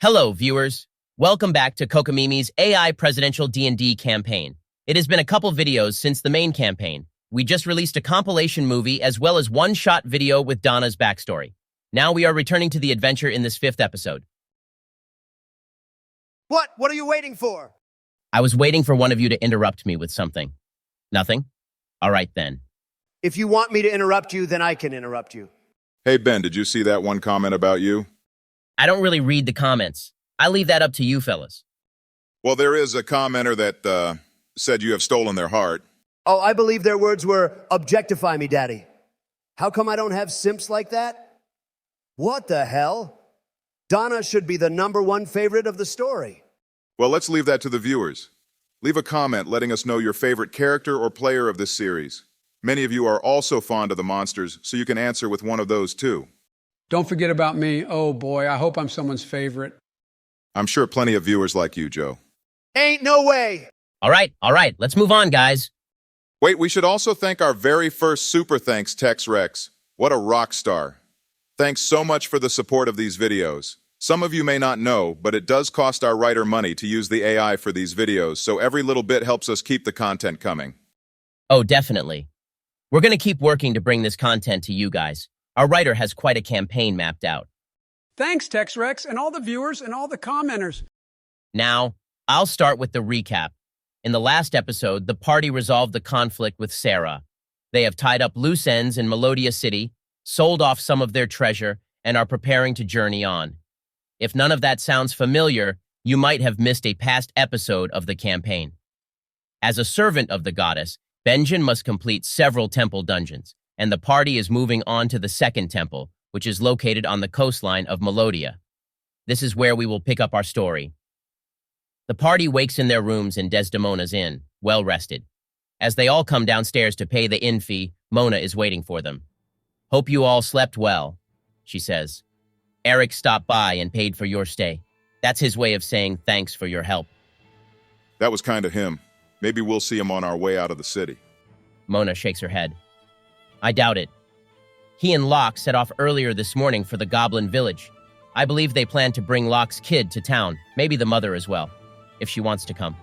Hello, viewers. Welcome back to Kokomimi's AI Presidential D&D Campaign. It has been a couple videos since the main campaign. We just released a compilation movie as well as one-shot video with Donna's backstory. Now we are returning to the adventure in this 5th episode. What? What are you waiting for? I was waiting for one of you to interrupt me with something. Nothing? All right, then. If you want me to interrupt you, then I can interrupt you. Hey, Ben, did you see that one comment about you? I don't really read the comments. I leave that up to you fellas. Well, there is a commenter that said you have stolen their heart. Oh, I believe their words were, objectify me, Daddy. How come I don't have simps like that? What the hell? Donna should be the #1 favorite of the story. Well, let's leave that to the viewers. Leave a comment letting us know your favorite character or player of this series. Many of you are also fond of the monsters, so you can answer with one of those too. Don't forget about me. Oh boy, I hope I'm someone's favorite. I'm sure plenty of viewers like you, Joe. Ain't no way. All right, let's move on, guys. Wait, we should also thank our very first super thanks, Tex Rex. What a rock star. Thanks so much for the support of these videos. Some of you may not know, but it does cost our writer money to use the AI for these videos, so every little bit helps us keep the content coming. Oh, definitely. We're going to keep working to bring this content to you guys. Our writer has quite a campaign mapped out. Thanks, Tex Rex, and all the viewers and all the commenters. Now, I'll start with the recap. In the last episode, the party resolved the conflict with Sarah. They have tied up loose ends in Melodia City, sold off some of their treasure, and are preparing to journey on. If none of that sounds familiar, you might have missed a past episode of the campaign. As a servant of the goddess, Benjen must complete several temple dungeons, and the party is moving on to the second temple, which is located on the coastline of Melodia. This is where we will pick up our story. The party wakes in their rooms in Desdemona's inn, well-rested. As they all come downstairs to pay the inn fee, Mona is waiting for them. "Hope you all slept well," she says. "Eric stopped by and paid for your stay. That's his way of saying thanks for your help." That was kind of him. Maybe we'll see him on our way out of the city. Mona shakes her head. "I doubt it. He and Locke set off earlier this morning for the Goblin Village. I believe they plan to bring Locke's kid to town, maybe the mother as well, if she wants to come."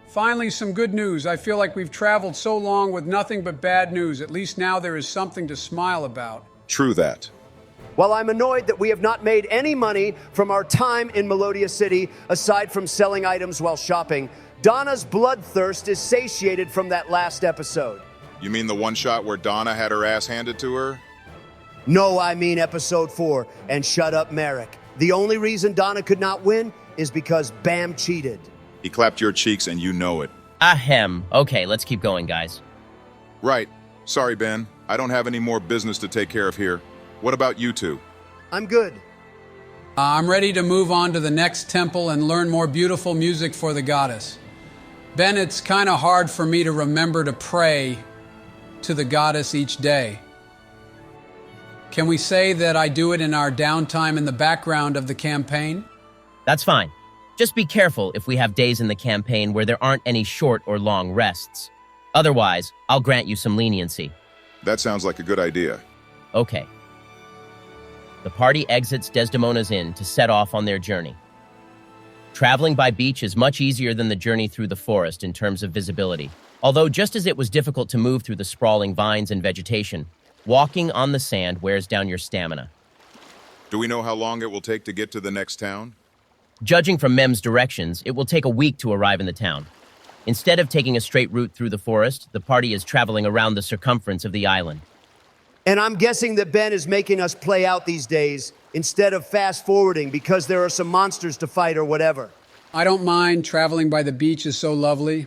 Finally, some good news. I feel like we've traveled so long with nothing but bad news. At least now there is something to smile about. True that. While I'm annoyed that we have not made any money from our time in Melodia City, aside from selling items while shopping, Donna's bloodthirst is satiated from that last episode. You mean the one shot where Donna had her ass handed to her? No, I mean episode 4, and shut up, Merrick. The only reason Donna could not win is because Bam cheated. He clapped your cheeks and you know it. Ahem. Okay, let's keep going, guys. Right. Sorry, Ben. I don't have any more business to take care of here. What about you two? I'm good. I'm ready to move on to the next temple and learn more beautiful music for the goddess. Ben, it's kind of hard for me to remember to pray to the goddess each day. Can we say that I do it in our downtime in the background of the campaign? That's fine. Just be careful if we have days in the campaign where there aren't any short or long rests. Otherwise, I'll grant you some leniency. That sounds like a good idea. Okay. The party exits Desdemona's inn to set off on their journey. Traveling by beach is much easier than the journey through the forest in terms of visibility. Although just as it was difficult to move through the sprawling vines and vegetation, walking on the sand wears down your stamina. Do we know how long it will take to get to the next town? Judging from Mem's directions, it will take a week to arrive in the town. Instead of taking a straight route through the forest, the party is traveling around the circumference of the island. And I'm guessing that Ben is making us play out these days instead of fast-forwarding because there are some monsters to fight or whatever. I don't mind. Traveling by the beach is so lovely.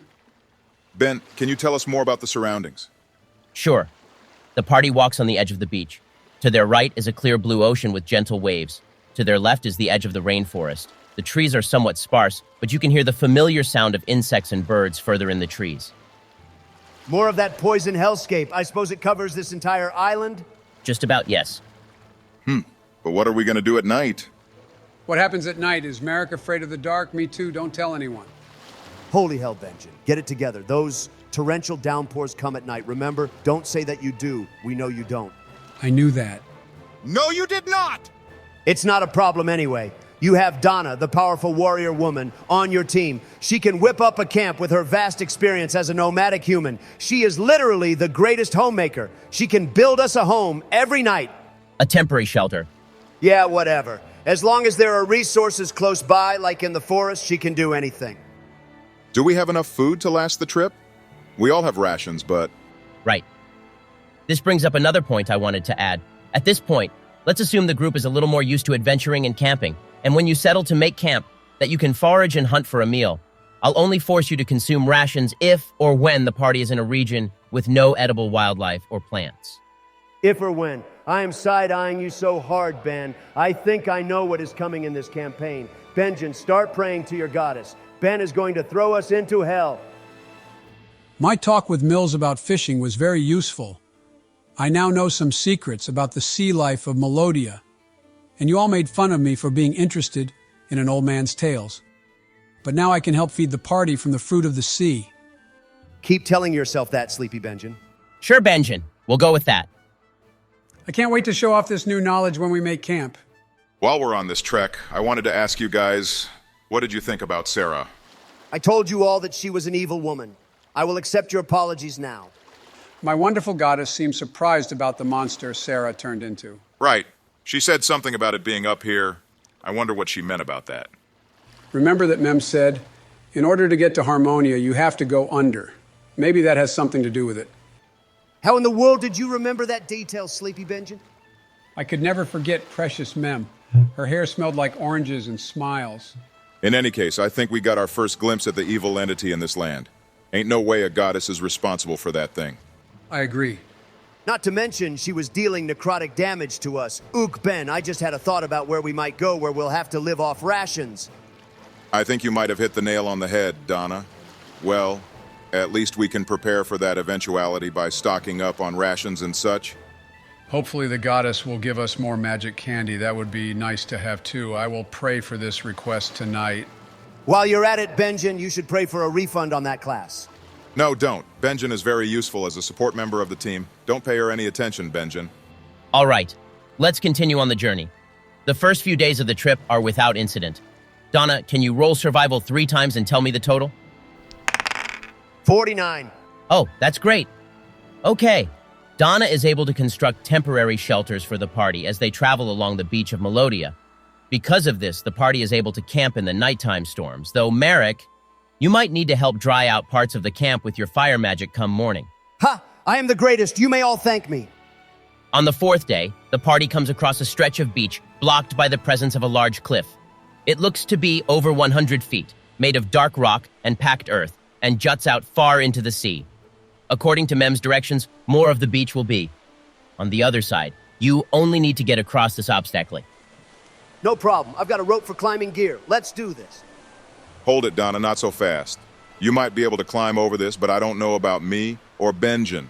Ben, can you tell us more about the surroundings? Sure. The party walks on the edge of the beach. To their right is a clear blue ocean with gentle waves. To their left is the edge of the rainforest. The trees are somewhat sparse, but you can hear the familiar sound of insects and birds further in the trees. More of that poison hellscape. I suppose it covers this entire island? Just about, yes. But what are we going to do at night? What happens at night? Is Merrick afraid of the dark? Me too. Don't tell anyone. Holy hell, Benjen. Get it together. Those torrential downpours come at night. Remember, don't say that you do. We know you don't. I knew that. No, you did not! It's not a problem anyway. You have Donna, the powerful warrior woman, on your team. She can whip up a camp with her vast experience as a nomadic human. She is literally the greatest homemaker. She can build us a home every night. A temporary shelter. Yeah, whatever. As long as there are resources close by, like in the forest, she can do anything. Do we have enough food to last the trip? We all have rations, but... Right. This brings up another point I wanted to add. At this point, let's assume the group is a little more used to adventuring and camping. And when you settle to make camp, that you can forage and hunt for a meal. I'll only force you to consume rations if or when the party is in a region with no edible wildlife or plants. If or when. I am side-eyeing you so hard, Ben. I think I know what is coming in this campaign. Benjen, start praying to your goddess. Ben is going to throw us into hell. My talk with Mills about fishing was very useful. I now know some secrets about the sea life of Melodia, and you all made fun of me for being interested in an old man's tales. But now I can help feed the party from the fruit of the sea. Keep telling yourself that, Sleepy Benjen. Sure, Benjen. We'll go with that. I can't wait to show off this new knowledge when we make camp. While we're on this trek, I wanted to ask you guys, what did you think about Sarah? I told you all that she was an evil woman. I will accept your apologies now. My wonderful goddess seemed surprised about the monster Sarah turned into. Right. She said something about it being up here. I wonder what she meant about that. Remember that Mem said, in order to get to Harmonia, you have to go under. Maybe that has something to do with it. How in the world did you remember that detail, Sleepy Benjen? I could never forget precious Mem. Her hair smelled like oranges and smiles. In any case, I think we got our first glimpse at the evil entity in this land. Ain't no way a goddess is responsible for that thing. I agree. Not to mention, she was dealing necrotic damage to us. Ook, Ben, I just had a thought about where we might go where we'll have to live off rations. I think you might have hit the nail on the head, Donna. Well, at least we can prepare for that eventuality by stocking up on rations and such. Hopefully the goddess will give us more magic candy. That would be nice to have too. I will pray for this request tonight. While you're at it, Benjen, you should pray for a refund on that class. No, don't. Benjen is very useful as a support member of the team. Don't pay her any attention, Benjen. All right, let's continue on the journey. The first few days of the trip are without incident. Donna, can you roll survival 3 times and tell me the total? 49. Oh, that's great. Okay. Donna is able to construct temporary shelters for the party as they travel along the beach of Melodia. Because of this, the party is able to camp in the nighttime storms, though Merrick, you might need to help dry out parts of the camp with your fire magic come morning. Ha! I am the greatest. You may all thank me. On the 4th day, the party comes across a stretch of beach blocked by the presence of a large cliff. It looks to be over 100 feet, made of dark rock and packed earth, and juts out far into the sea. According to Mem's directions, more of the beach will be on the other side. You only need to get across this obstacle. No problem. I've got a rope for climbing gear. Let's do this. Hold it, Donna, not so fast. You might be able to climb over this, but I don't know about me or Benjen.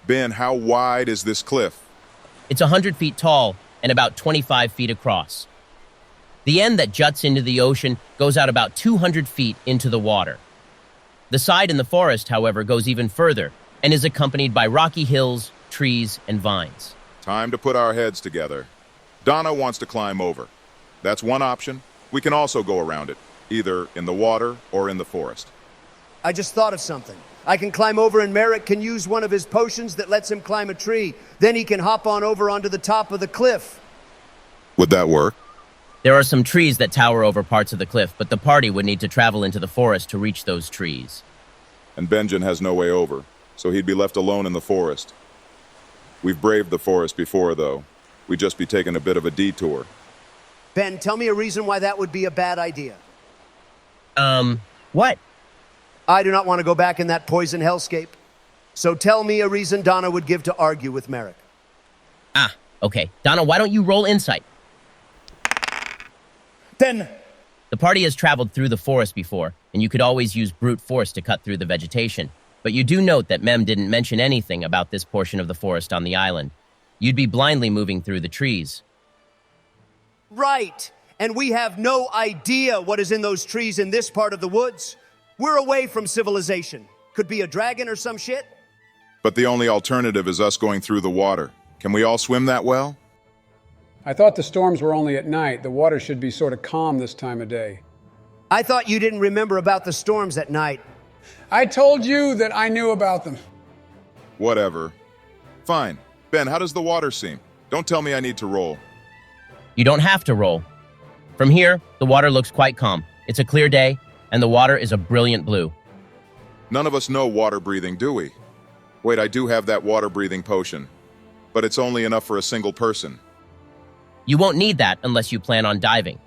Ben, how wide is this cliff? It's 100 feet tall and about 25 feet across. The end that juts into the ocean goes out about 200 feet into the water. The side in the forest, however, goes even further and is accompanied by rocky hills, trees, and vines. Time to put our heads together. Donna wants to climb over. That's one option. We can also go around it, either in the water or in the forest. I just thought of something. I can climb over and Merrick can use one of his potions that lets him climb a tree. Then he can hop on over onto the top of the cliff. Would that work? There are some trees that tower over parts of the cliff, but the party would need to travel into the forest to reach those trees. And Benjen has no way over, so he'd be left alone in the forest. We've braved the forest before, though. We'd just be taking a bit of a detour. Ben, tell me a reason why that would be a bad idea. What? I do not want to go back in that poison hellscape. So tell me a reason Donna would give to argue with Merrick. Okay. Donna, why don't you roll insight? 10. The party has traveled through the forest before, and you could always use brute force to cut through the vegetation. But you do note that Mem didn't mention anything about this portion of the forest on the island. You'd be blindly moving through the trees. Right. And we have no idea what is in those trees in this part of the woods. We're away from civilization. Could be a dragon or some shit. But the only alternative is us going through the water. Can we all swim that well? I thought the storms were only at night. The water should be sort of calm this time of day. I thought you didn't remember about the storms at night. I told you that I knew about them. Whatever. Fine. Ben, how does the water seem? Don't tell me I need to roll. You don't have to roll. From here, the water looks quite calm. It's a clear day, and the water is a brilliant blue. None of us know water breathing, do we? Wait, I do have that water breathing potion, but it's only enough for a single person. You won't need that unless you plan on diving.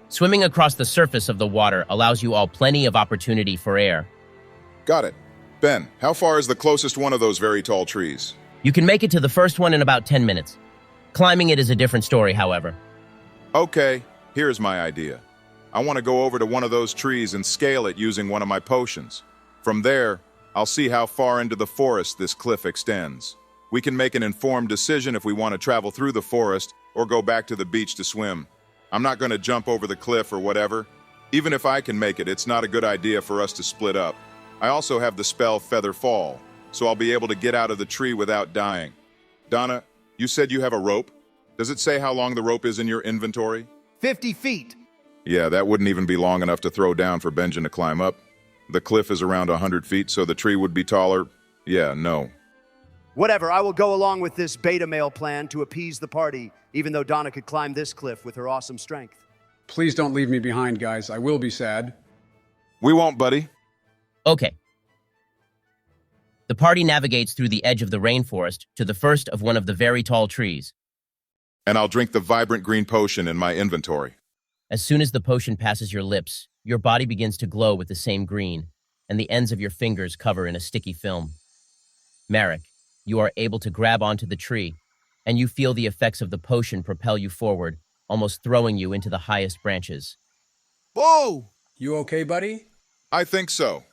Swimming across the surface of the water allows you all plenty of opportunity for air. Got it. Ben, how far is the closest one of those very tall trees? You can make it to the first one in about 10 minutes. Climbing it is a different story, however. Okay, here's my idea. I want to go over to one of those trees and scale it using one of my potions. From there, I'll see how far into the forest this cliff extends. We can make an informed decision if we want to travel through the forest or go back to the beach to swim. I'm not going to jump over the cliff or whatever. Even if I can make it, it's not a good idea for us to split up. I also have the spell Feather Fall, so I'll be able to get out of the tree without dying. Donna, you said you have a rope? Does it say how long the rope is in your inventory? 50 feet. Yeah, that wouldn't even be long enough to throw down for Benjen to climb up. The cliff is around 100 feet, so the tree would be taller. Yeah, no. Whatever, I will go along with this beta male plan to appease the party, even though Donna could climb this cliff with her awesome strength. Please don't leave me behind, guys. I will be sad. We won't, buddy. Okay. The party navigates through the edge of the rainforest to the first of one of the very tall trees. And I'll drink the vibrant green potion in my inventory. As soon as the potion passes your lips, your body begins to glow with the same green, and the ends of your fingers cover in a sticky film. Merrick, you are able to grab onto the tree, and you feel the effects of the potion propel you forward, almost throwing you into the highest branches. Whoa! You okay, buddy? I think so.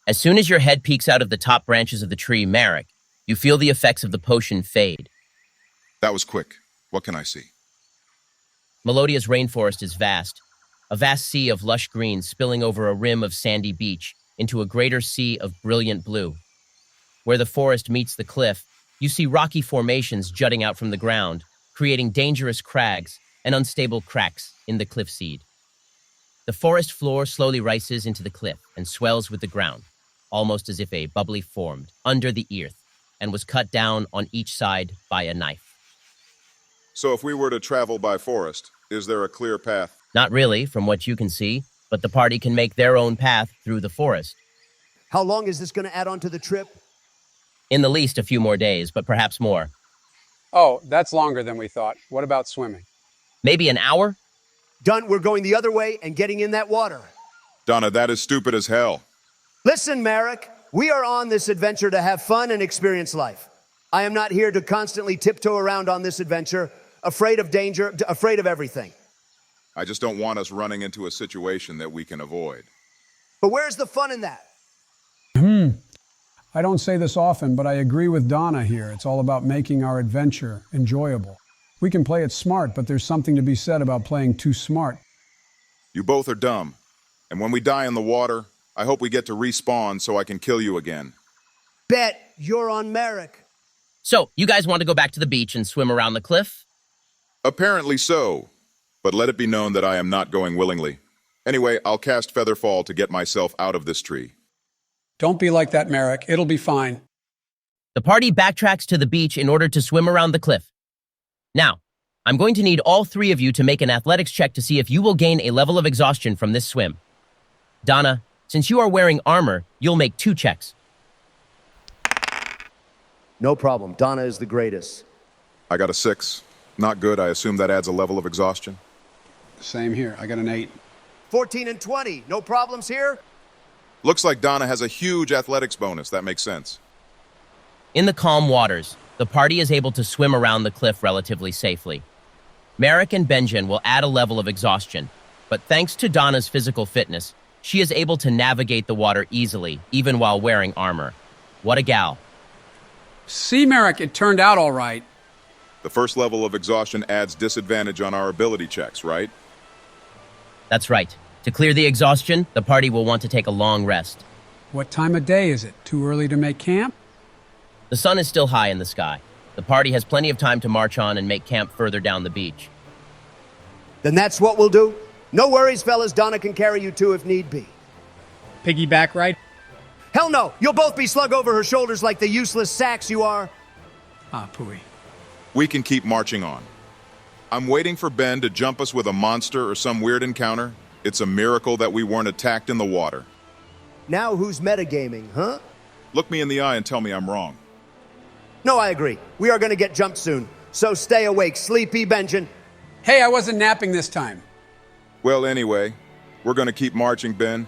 As soon as your head peeks out of the top branches of the tree, Merrick, you feel the effects of the potion fade. That was quick. What can I see? Melodia's rainforest is vast, a vast sea of lush green spilling over a rim of sandy beach into a greater sea of brilliant blue. Where the forest meets the cliff, you see rocky formations jutting out from the ground, creating dangerous crags and unstable cracks in the cliffside. The forest floor slowly rises into the cliff and swells with the ground, almost as if a bubbly formed under the earth and was cut down on each side by a knife. So if we were to travel by forest, is there a clear path? Not really, from what you can see, but the party can make their own path through the forest. How long is this going to add on to the trip? In the least, a few more days, but perhaps more. Oh, that's longer than we thought. What about swimming? Maybe an hour? Done, we're going the other way and getting in that water. Donna, that is stupid as hell. Listen, Merrick, we are on this adventure to have fun and experience life. I am not here to constantly tiptoe around on this adventure, afraid of danger, afraid of everything. I just don't want us running into a situation that we can avoid. But where's the fun in that? I don't say this often, but I agree with Donna here. It's all about making our adventure enjoyable. We can play it smart, but there's something to be said about playing too smart. You both are dumb. And when we die in the water, I hope we get to respawn so I can kill you again. Bet you're on Merrick. So, you guys want to go back to the beach and swim around the cliff? Apparently so. But let it be known that I am not going willingly. Anyway, I'll cast Featherfall to get myself out of this tree. Don't be like that, Merrick. It'll be fine. The party backtracks to the beach in order to swim around the cliff. Now, I'm going to need all three of you to make an athletics check to see if you will gain a level of exhaustion from this swim. Donna, since you are wearing armor, you'll make 2 checks. No problem. Donna is the greatest. I got a 6. Not good. I assume that adds a level of exhaustion. Same here. I got an 8. 14 and 20. No problems here? Looks like Donna has a huge athletics bonus. That makes sense. In the calm waters, the party is able to swim around the cliff relatively safely. Merrick and Benjen will add a level of exhaustion, but thanks to Donna's physical fitness, she is able to navigate the water easily, even while wearing armor. What a gal. See, Merrick, it turned out all right. The first level of exhaustion adds disadvantage on our ability checks, right? That's right. To clear the exhaustion, the party will want to take a long rest. What time of day is it? Too early to make camp? The sun is still high in the sky. The party has plenty of time to march on and make camp further down the beach. Then that's what we'll do. No worries, fellas. Donna can carry you too if need be. Piggyback ride? Hell no! You'll both be slung over her shoulders like the useless sacks you are. Ah, pooey. We can keep marching on. I'm waiting for Ben to jump us with a monster or some weird encounter. It's a miracle that we weren't attacked in the water. Now who's metagaming, huh? Look me in the eye and tell me I'm wrong. No, I agree. We are going to get jumped soon. So stay awake, sleepy Benjen. Hey, I wasn't napping this time. Well, anyway, we're going to keep marching, Ben.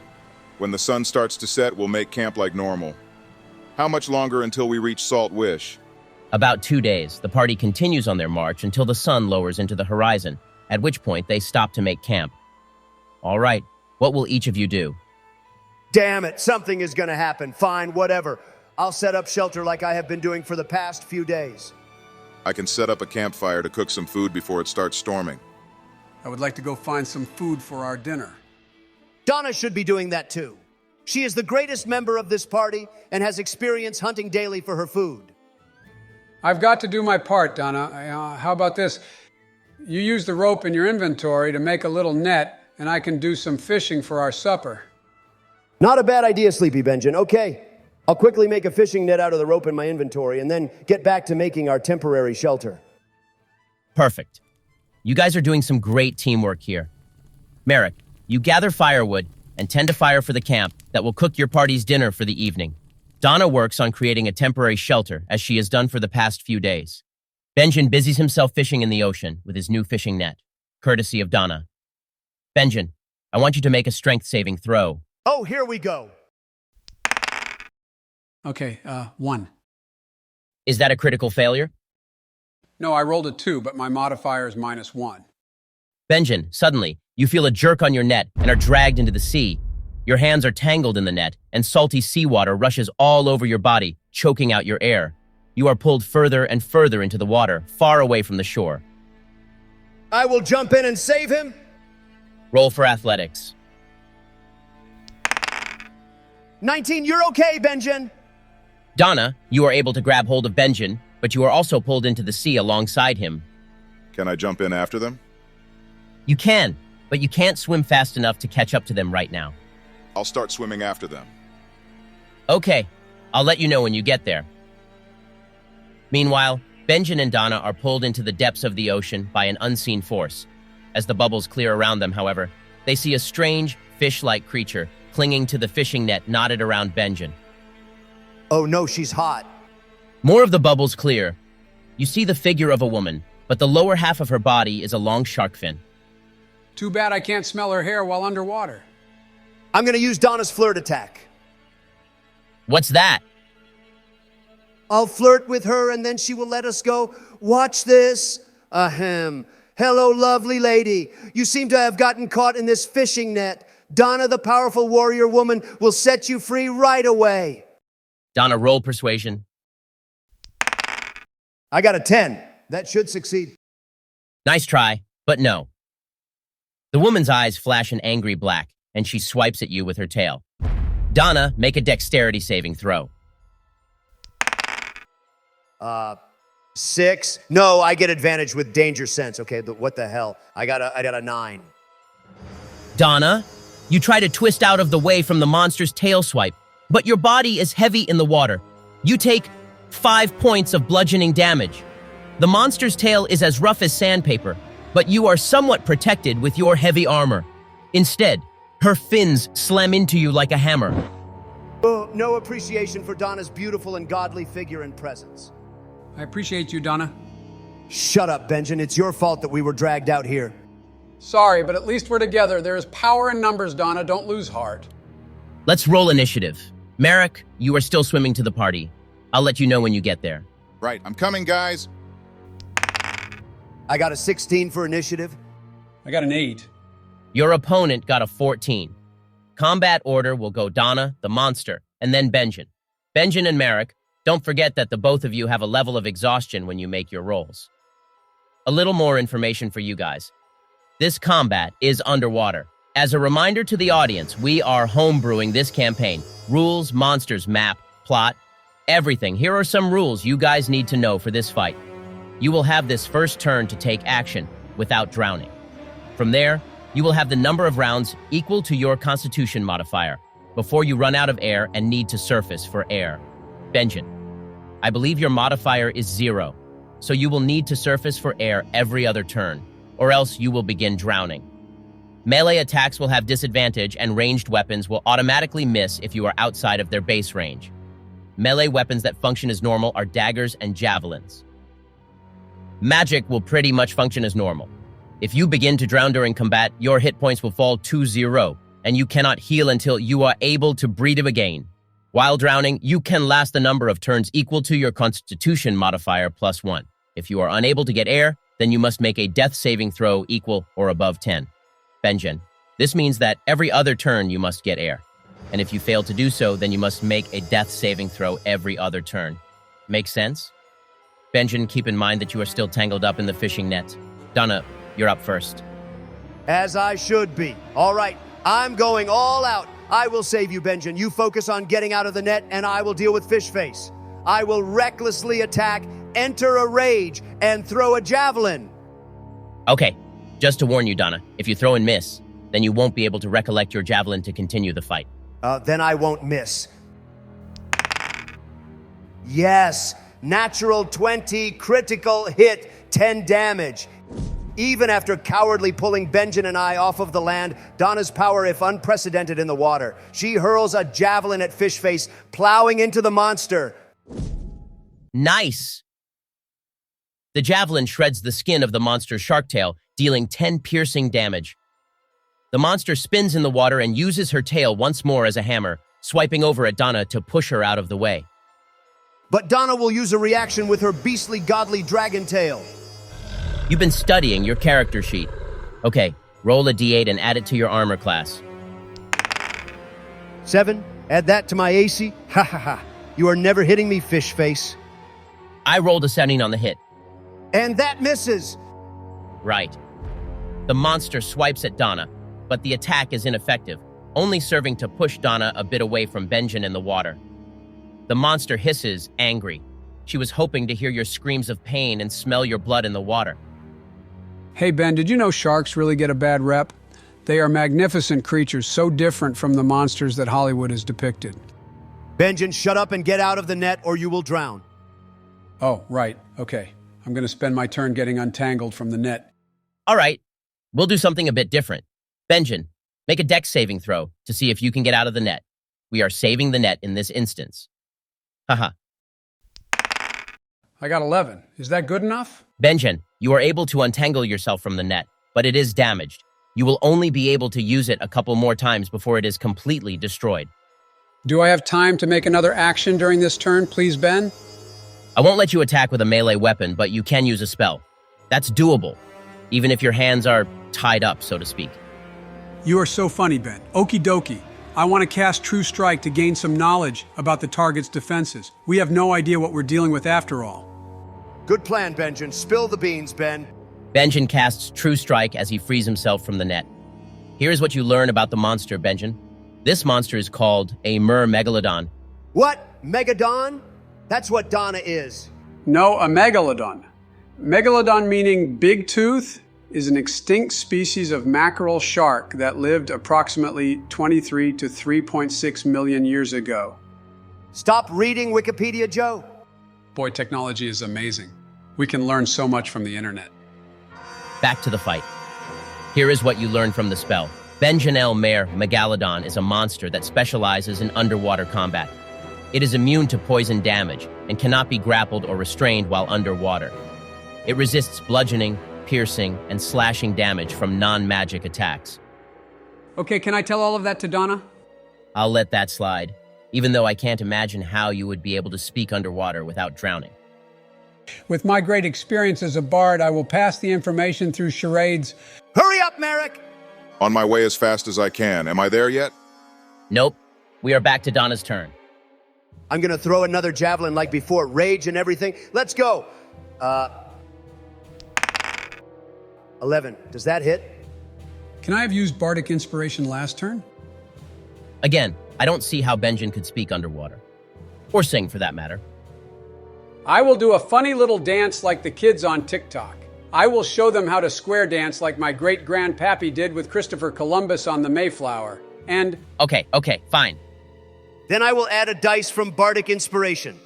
When the sun starts to set, we'll make camp like normal. How much longer until we reach Salt Wish? About 2 days, the party continues on their march until the sun lowers into the horizon, at which point they stop to make camp. All right, what will each of you do? Damn it, something is going to happen. Fine, whatever. I'll set up shelter like I have been doing for the past few days. I can set up a campfire to cook some food before it starts storming. I would like to go find some food for our dinner. Donna should be doing that too. She is the greatest member of this party and has experience hunting daily for her food. I've got to do my part, Donna. How about this? You use the rope in your inventory to make a little net, and I can do some fishing for our supper. Not a bad idea, Sleepy Benjen. Okay, I'll quickly make a fishing net out of the rope in my inventory and then get back to making our temporary shelter. Perfect. You guys are doing some great teamwork here. Merrick, you gather firewood and tend to fire for the camp that will cook your party's dinner for the evening. Donna works on creating a temporary shelter, as she has done for the past few days. Benjen busies himself fishing in the ocean with his new fishing net, courtesy of Donna. Benjen, I want you to make a strength saving throw. Oh, here we go. Okay, 1. Is that a critical failure? No, I rolled a 2, but my modifier is -1. Benjen, suddenly, you feel a jerk on your net and are dragged into the sea. Your hands are tangled in the net, and salty seawater rushes all over your body, choking out your air. You are pulled further and further into the water, far away from the shore. I will jump in and save him. Roll for athletics. 19, you're okay, Benjen. Donna, you are able to grab hold of Benjen, but you are also pulled into the sea alongside him. Can I jump in after them? You can, but you can't swim fast enough to catch up to them right now. I'll start swimming after them. Okay, I'll let you know when you get there. Meanwhile, Benjen and Donna are pulled into the depths of the ocean by an unseen force. As the bubbles clear around them, however, they see a strange, fish-like creature clinging to the fishing net knotted around Benjen. Oh no, she's hot. More of the bubbles clear. You see the figure of a woman, but the lower half of her body is a long shark fin. Too bad I can't smell her hair while underwater. I'm going to use Donna's flirt attack. What's that? I'll flirt with her and then she will let us go. Watch this. Ahem. Hello, lovely lady. You seem to have gotten caught in this fishing net. Donna, the powerful warrior woman, will set you free right away. Donna, roll persuasion. I got a 10. That should succeed. Nice try, but no. The woman's eyes flash an angry black, and she swipes at you with her tail. Donna, make a dexterity saving throw. 6. No, I get advantage with danger sense. Okay, what the hell? I got a 9. Donna, you try to twist out of the way from the monster's tail swipe, but your body is heavy in the water. You take 5 points of bludgeoning damage. The monster's tail is as rough as sandpaper, but you are somewhat protected with your heavy armor. Instead, her fins slam into you like a hammer. Oh, no appreciation for Donna's beautiful and godly figure and presence. I appreciate you, Donna. Shut up, Benjen. It's your fault that we were dragged out here. Sorry, but at least we're together. There is power in numbers, Donna. Don't lose heart. Let's roll initiative. Merrick, you are still swimming to the party. I'll let you know when you get there. Right, I'm coming, guys. I got a 16 for initiative. I got an 8. Your opponent got a 14. Combat order will go Donna, the Monster, and then Benjen. Benjen and Merrick, don't forget that the both of you have a level of exhaustion when you make your rolls. A little more information for you guys. This combat is underwater. As a reminder to the audience, we are homebrewing this campaign. Rules, monsters, map, plot, Everything. Here are some rules you guys need to know for this fight. You will have this first turn to take action without drowning. From there, you will have the number of rounds equal to your Constitution modifier before you run out of air and need to surface for air. Benjen, I believe your modifier is 0, so you will need to surface for air every other turn, or else you will begin drowning. Melee attacks will have disadvantage and ranged weapons will automatically miss if you are outside of their base range. Melee weapons that function as normal are daggers and javelins. Magic will pretty much function as normal. If you begin to drown during combat, your hit points will fall to 0, and you cannot heal until you are able to breathe again. While drowning, you can last the number of turns equal to your Constitution modifier plus 1. If you are unable to get air, then you must make a death saving throw equal or above 10. Benjen, this means that every other turn you must get air. And if you fail to do so, then you must make a death saving throw every other turn. Make sense? Benjen, keep in mind that you are still tangled up in the fishing net. Donna, you're up first. As I should be. All right, I'm going all out. I will save you, Benjen. You focus on getting out of the net, and I will deal with Fish Face. I will recklessly attack, enter a rage, and throw a javelin. Okay, just to warn you, Donna, if you throw and miss, then you won't be able to recollect your javelin to continue the fight. Then I won't miss. Yes, natural 20, critical hit, 10 damage. Even after cowardly pulling Benjen and I off of the land, Donna's power is unprecedented in the water. She hurls a javelin at Fish Face, plowing into the monster. Nice! The javelin shreds the skin of the monster's shark tail, dealing 10 piercing damage. The monster spins in the water and uses her tail once more as a hammer, swiping over at Donna to push her out of the way. But Donna will use a reaction with her beastly godly dragon tail. You've been studying your character sheet. Okay, roll a d8 and add it to your armor class. 7, add that to my AC. Ha ha ha. You are never hitting me, Fish Face. I rolled a 17 on the hit. And that misses. Right. The monster swipes at Donna, but the attack is ineffective, only serving to push Donna a bit away from Benjen in the water. The monster hisses, angry. She was hoping to hear your screams of pain and smell your blood in the water. Hey Ben, did you know sharks really get a bad rep? They are magnificent creatures, so different from the monsters that Hollywood has depicted. Benjen, shut up and get out of the net or you will drown. Oh, right. Okay. I'm going to spend my turn getting untangled from the net. All right, we'll do something a bit different. Benjen, make a dex saving throw to see if you can get out of the net. We are saving the net in this instance. Haha. I got 11. Is that good enough? Benjen, you are able to untangle yourself from the net, but it is damaged. You will only be able to use it a couple more times before it is completely destroyed. Do I have time to make another action during this turn, please, Ben? I won't let you attack with a melee weapon, but you can use a spell. That's doable, even if your hands are tied up, so to speak. You are so funny, Ben. Okie dokie. I want to cast True Strike to gain some knowledge about the target's defenses. We have no idea what we're dealing with after all. Good plan, Benjen. Spill the beans, Ben. Benjen casts True Strike as he frees himself from the net. Here's what you learn about the monster, Benjen. This monster is called a Myrrh Megalodon. What? Megalodon? That's what Donna is. No, a megalodon. Megalodon meaning big tooth is an extinct species of mackerel shark that lived approximately 23 to 3.6 million years ago. Stop reading Wikipedia, Joe. Boy, technology is amazing. We can learn so much from the internet. Back to the fight. Here is what you learn from the spell. Benjen Myrrh Megalodon is a monster that specializes in underwater combat. It is immune to poison damage and cannot be grappled or restrained while underwater. It resists bludgeoning, piercing, and slashing damage from non-magic attacks. Okay, can I tell all of that to Donna? I'll let that slide, even though I can't imagine how you would be able to speak underwater without drowning. With my great experience as a bard, I will pass the information through charades. Hurry up, Merrick! On my way as fast as I can. Am I there yet? Nope. We are back to Donna's turn. I'm gonna throw another javelin like before, rage and everything. Let's go! 11. Does that hit? Can I have used bardic inspiration last turn? Again, I don't see how Benjen could speak underwater. Or sing, for that matter. I will do a funny little dance like the kids on TikTok. I will show them how to square dance like my great-grandpappy did with Christopher Columbus on the Mayflower. And... Okay, fine. Then I will add a dice from Bardic Inspiration.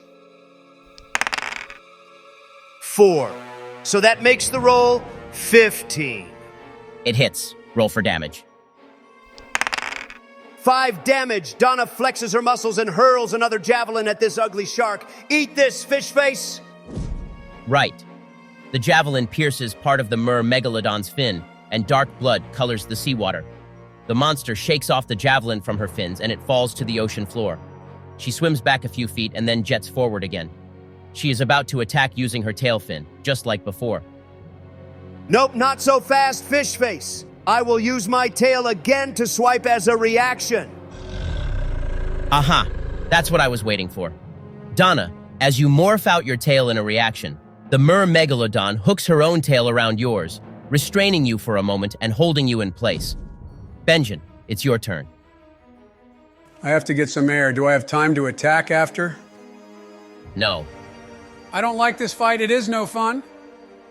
4. So that makes the roll 15. It hits. Roll for damage. 5 damage. Donna flexes her muscles and hurls another javelin at this ugly shark. Eat this, fish face! Right. The javelin pierces part of the Myrrh Megalodon's fin, and dark blood colors the seawater. The monster shakes off the javelin from her fins, and it falls to the ocean floor. She swims back a few feet and then jets forward again. She is about to attack using her tail fin, just like before. Nope, not so fast, fish face. I will use my tail again to swipe as a reaction. Aha! That's what I was waiting for. Donna, as you morph out your tail in a reaction, the Myrrh Megalodon hooks her own tail around yours, restraining you for a moment and holding you in place. Benjen, it's your turn. I have to get some air. Do I have time to attack after? No, I don't like this fight. It is no fun.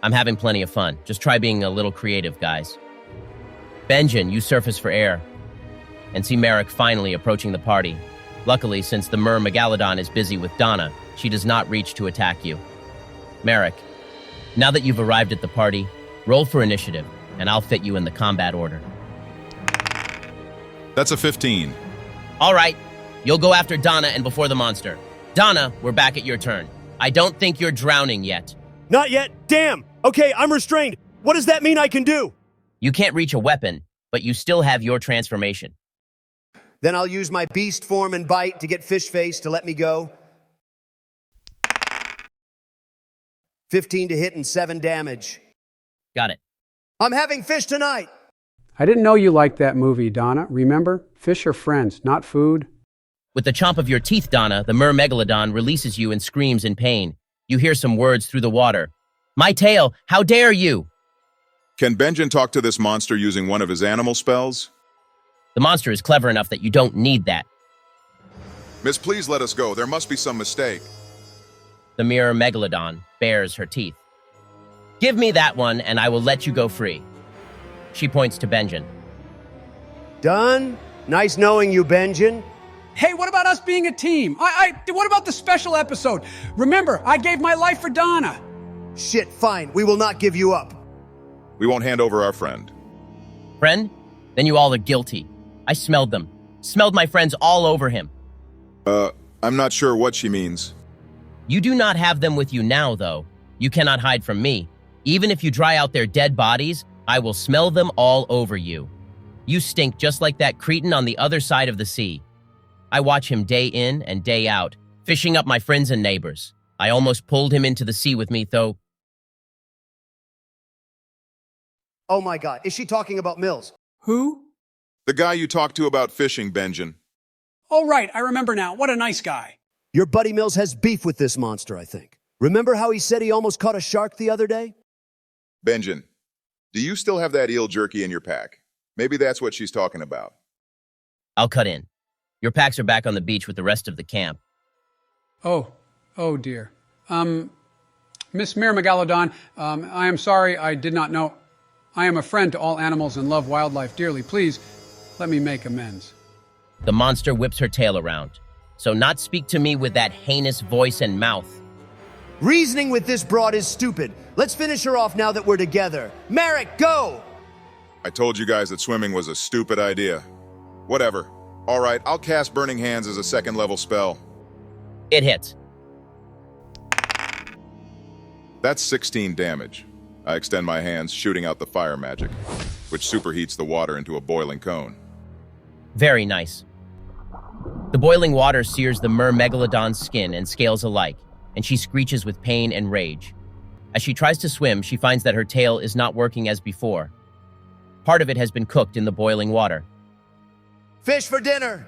I'm having plenty of fun. Just try being a little creative, guys. Benjen, you surface for air and see Myrrh finally approaching the party. Luckily, since the Myrrh Megalodon is busy with Donna, she does not reach to attack you. Myrrh, now that you've arrived at the party, roll for initiative, and I'll fit you in the combat order. That's a 15. All right, you'll go after Donna and before the monster. Donna, we're back at your turn. I don't think you're drowning yet. Not yet. Damn. Okay, I'm restrained. What does that mean I can do? You can't reach a weapon, but you still have your transformation. Then I'll use my beast form and bite to get fish face to let me go. 15 to hit and 7 damage. Got it. I'm having fish tonight. I didn't know you liked that movie, Donna. Remember? Fish are friends, not food. With the chomp of your teeth, Donna, the Myrrh Megalodon releases you and screams in pain. You hear some words through the water. My tail, how dare you? Can Benjen talk to this monster using one of his animal spells? The monster is clever enough that you don't need that. Miss, please let us go. There must be some mistake. The Myrrh Megalodon bares her teeth. Give me that one and I will let you go free. She points to Benjen. Done? Nice knowing you, Benjen. Hey, what about us being a team? What about the special episode? Remember, I gave my life for Donna. Shit, fine. We will not give you up. We won't hand over our friend. Friend? Then you all are guilty. I smelled them. Smelled my friends all over him. I'm not sure what she means. You do not have them with you now, though. You cannot hide from me. Even if you dry out their dead bodies, I will smell them all over you. You stink just like that cretin on the other side of the sea. I watch him day in and day out, fishing up my friends and neighbors. I almost pulled him into the sea with me, though. Oh my God, is she talking about Mills? Who? The guy you talked to about fishing, Benjen. Oh, right, I remember now. What a nice guy. Your buddy Mills has beef with this monster, I think. Remember how he said he almost caught a shark the other day? Benjen, do you still have that eel jerky in your pack? Maybe that's what she's talking about. I'll cut in. Your packs are back on the beach with the rest of the camp. Oh dear. Miss Myrrh Megalodon, I am sorry I did not know. I am a friend to all animals and love wildlife dearly. Please, let me make amends. The monster whips her tail around. So not speak to me with that heinous voice and mouth. Reasoning with this broad is stupid. Let's finish her off now that we're together. Merrick, go! I told you guys that swimming was a stupid idea. Whatever. All right, I'll cast Burning Hands as a second-level spell. It hits. That's 16 damage. I extend my hands, shooting out the fire magic, which superheats the water into a boiling cone. Very nice. The boiling water sears the Myrrh Megalodon's skin and scales alike, and she screeches with pain and rage. As she tries to swim, she finds that her tail is not working as before. Part of it has been cooked in the boiling water. Fish for dinner!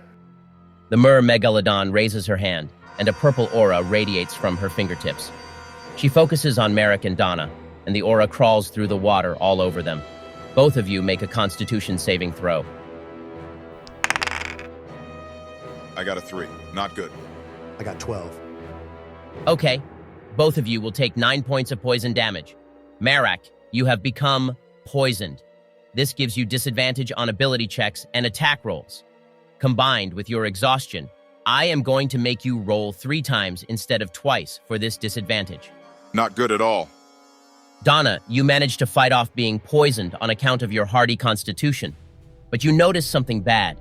The Myrrh Megalodon raises her hand, and a purple aura radiates from her fingertips. She focuses on Myrrh and Donna, and the aura crawls through the water all over them. Both of you make a Constitution saving throw. I got a 3. Not good. I got 12. Okay, both of you will take 9 points of poison damage. Marak, you have become poisoned. This gives you disadvantage on ability checks and attack rolls. Combined with your exhaustion, I am going to make you roll 3 times instead of twice for this disadvantage. Not good at all. Donna, you managed to fight off being poisoned on account of your hardy constitution, but you notice something bad.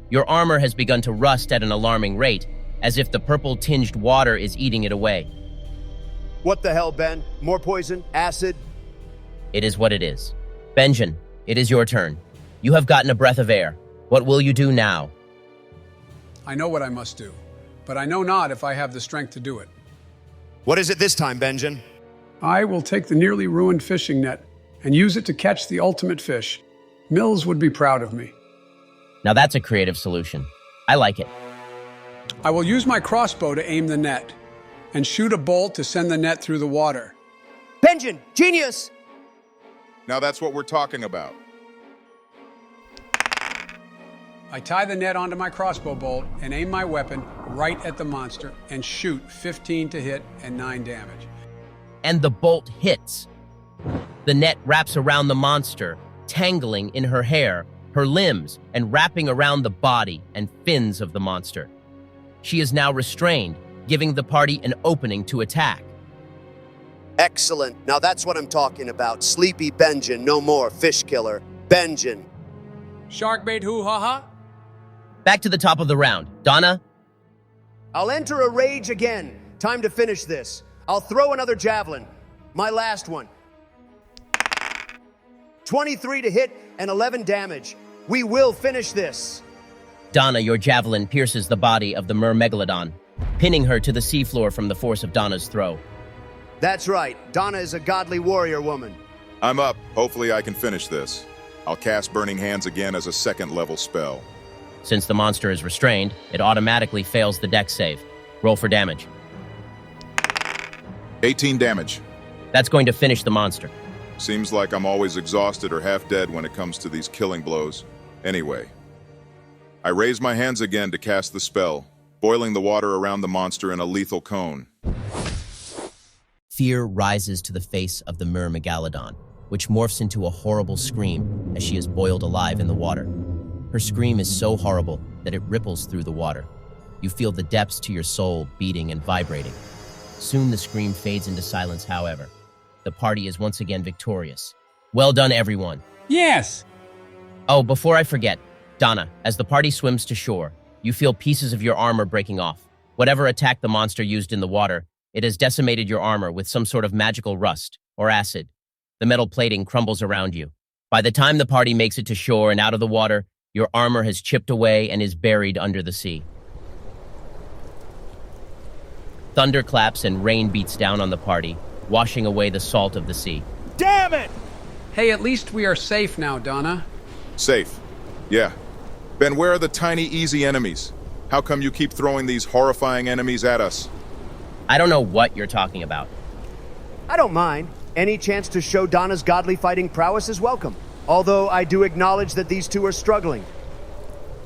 Your armor has begun to rust at an alarming rate, as if the purple-tinged water is eating it away. What the hell, Ben? More poison? Acid? It is what it is. Benjen, it is your turn. You have gotten a breath of air. What will you do now? I know what I must do, but I know not if I have the strength to do it. What is it this time, Benjen? I will take the nearly ruined fishing net and use it to catch the ultimate fish. Mills would be proud of me. Now that's a creative solution. I like it. I will use my crossbow to aim the net and shoot a bolt to send the net through the water. Benjen, genius! Now that's what we're talking about. I tie the net onto my crossbow bolt and aim my weapon right at the monster and shoot 15 to hit and 9 damage. And the bolt hits. The net wraps around the monster, tangling in her hair, her limbs, and wrapping around the body and fins of the monster. She is now restrained, giving the party an opening to attack. Excellent. Now that's what I'm talking about. Sleepy Benjen, no more. Fish killer. Benjen. Shark bait hoo-ha-ha? Back to the top of the round. Donna? I'll enter a rage again. Time to finish this. I'll throw another javelin. My last one. 23 to hit and 11 damage. We will finish this. Donna, your javelin pierces the body of the Myrrh Megalodon, pinning her to the seafloor from the force of Donna's throw. That's right. Donna is a godly warrior woman. I'm up. Hopefully I can finish this. I'll cast Burning Hands again as a 2nd level spell. Since the monster is restrained, it automatically fails the dex save. Roll for damage. 18 damage. That's going to finish the monster. Seems like I'm always exhausted or half dead when it comes to these killing blows. Anyway, I raise my hands again to cast the spell, boiling the water around the monster in a lethal cone. Fear rises to the face of the Myrrh Megalodon, which morphs into a horrible scream as she is boiled alive in the water. Her scream is so horrible that it ripples through the water. You feel the depths to your soul beating and vibrating. Soon the scream fades into silence, however. The party is once again victorious. Well done, everyone. Yes! Oh, before I forget, Donna, as the party swims to shore, you feel pieces of your armor breaking off. Whatever attack the monster used in the water, it has decimated your armor with some sort of magical rust or acid. The metal plating crumbles around you. By the time the party makes it to shore and out of the water, your armor has chipped away and is buried under the sea. Thunder claps and rain beats down on the party, washing away the salt of the sea. Damn it! Hey, at least we are safe now, Donna. Safe. Yeah. Ben, where are the tiny, easy enemies? How come you keep throwing these horrifying enemies at us? I don't know what you're talking about. I don't mind. Any chance to show Donna's godly fighting prowess is welcome. Although I do acknowledge that these two are struggling.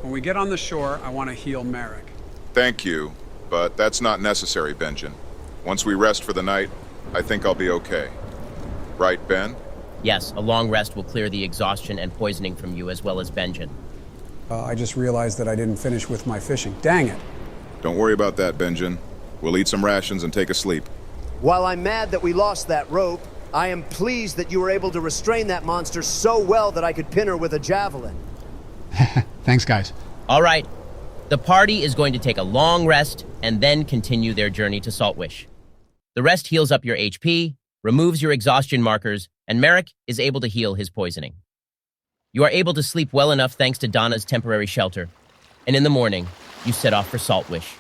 When we get on the shore, I want to heal Merrick. Thank you, but that's not necessary, Benjen. Once we rest for the night, I think I'll be okay. Right, Ben? Yes, a long rest will clear the exhaustion and poisoning from you as well as Benjen. I just realized that I didn't finish with my fishing. Dang it. Don't worry about that, Benjen. We'll eat some rations and take a sleep. While I'm mad that we lost that rope, I am pleased that you were able to restrain that monster so well that I could pin her with a javelin. Thanks, guys. All right, the party is going to take a long rest and then continue their journey to Saltwish. The rest heals up your HP, removes your exhaustion markers, and Merrick is able to heal his poisoning. You are able to sleep well enough thanks to Donna's temporary shelter, and in the morning, you set off for Saltwish.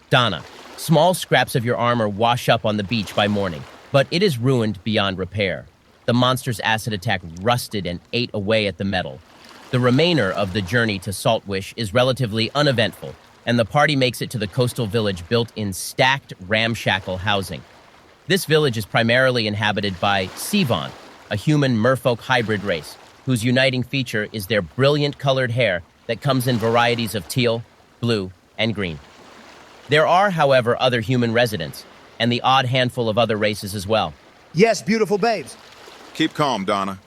Donna, small scraps of your armor wash up on the beach by morning, but it is ruined beyond repair. The monster's acid attack rusted and ate away at the metal. The remainder of the journey to Saltwish is relatively uneventful, and the party makes it to the coastal village built in stacked, ramshackle housing. This village is primarily inhabited by Sivan, a human merfolk hybrid race, whose uniting feature is their brilliant colored hair that comes in varieties of teal, blue, and green. There are, however, other human residents, and the odd handful of other races as well. Yes, beautiful babes. Keep calm, Donna.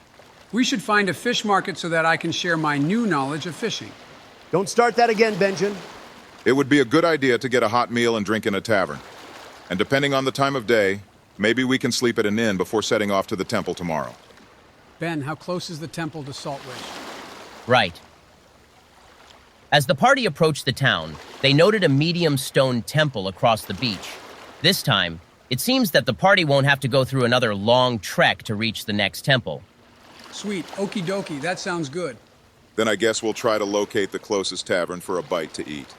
We should find a fish market so that I can share my new knowledge of fishing. Don't start that again, Benjen. It would be a good idea to get a hot meal and drink in a tavern. And depending on the time of day, maybe we can sleep at an inn before setting off to the temple tomorrow. Ben, how close is the temple to Saltwick? Right. As the party approached the town, they noted a medium stone temple across the beach. This time, it seems that the party won't have to go through another long trek to reach the next temple. Sweet, okie dokie, that sounds good. Then I guess we'll try to locate the closest tavern for a bite to eat.